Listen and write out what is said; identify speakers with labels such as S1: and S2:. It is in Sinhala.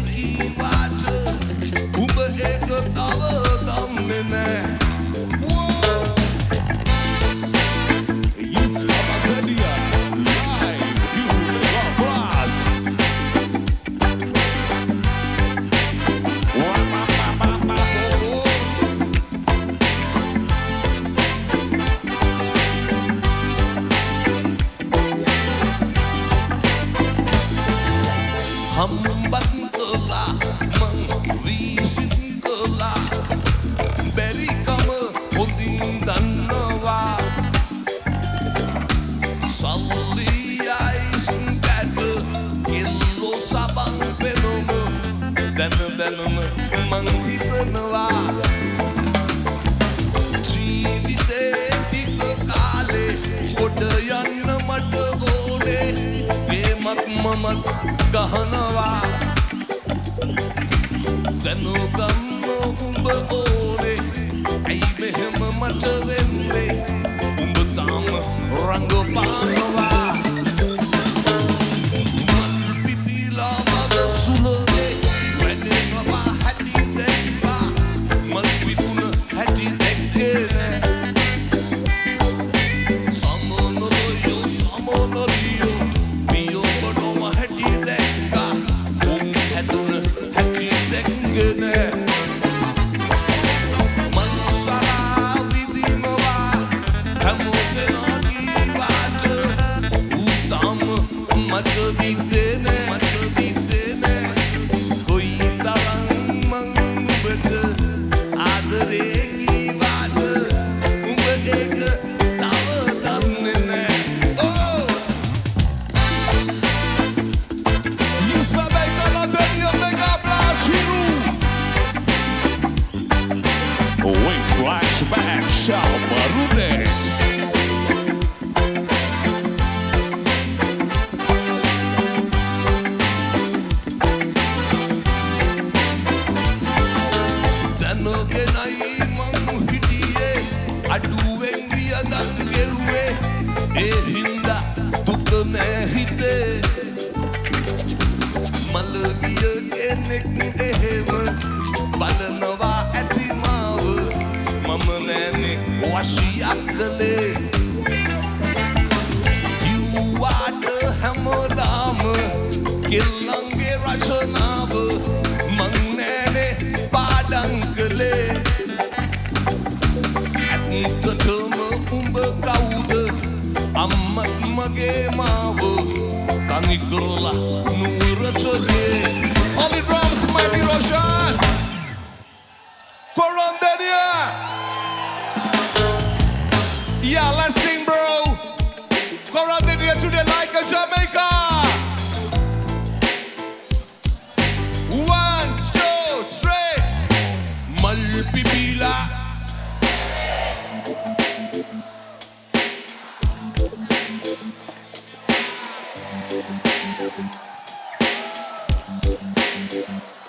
S1: කීවාට උඹ ඒක තව දන්නේ නෑ. Hambat kala mang visit kala beri kama hondin dannawa salli ai sungada illo sabang penoma danama mang hitanawa ජීවිතේ ටික කාලේ ගොඩ යන්න මට ඕනේ ඒමත් මමත් ගහනවා දැනුගන්න උඹ ඕනේ ඇයි මෙහෙම මට වෙන්නේ උඹ තාම රංගපානවා මල් පිපිලා මග සුලේ වැඩෙනවා හැටි දැක්කා මල් පිපුන හැටි දැක්කේ නෑ සමනොලියෝ පියෝ බඩොම හැටි දැක්කා උන් හැදුන හැටි දැක්කේ නෑ මන්සලා විදිනවා හැමෝටම කීවාට ඌ තාම මට දිද්දේ නෑ කොයි තරම් මං උඹට ආදරේ කීවාට උඹ ඒක තව දන්නේ නෑ.
S2: Wing flashback, Shao Marune.
S1: දැනගෙනයි මං හිටියේ අඩුවෙන් වියදම් ගෙරුවේ ඒ හින්දා දුක නෑ හිතේ මල ගිය කෙනෙක් එහෙම බලනවා ඇති මාව මම නෑනේ වශියක් කළේ කිව්වාට හැමදාම කෙල්ලන්ගේ රචනාව මං නෑනේ පාඩම් කළේ ඇත්තටම උඹ කවුද අම්මත් මගේ මාව තනි කරලා නුවරට ගියේ.
S3: On the drums, Mighty Roshan. Corondania. Yeah, let's sing, bro. Corondania today like a Jamaica. 1, 2, 3.
S1: Mal pipila
S2: Thank you.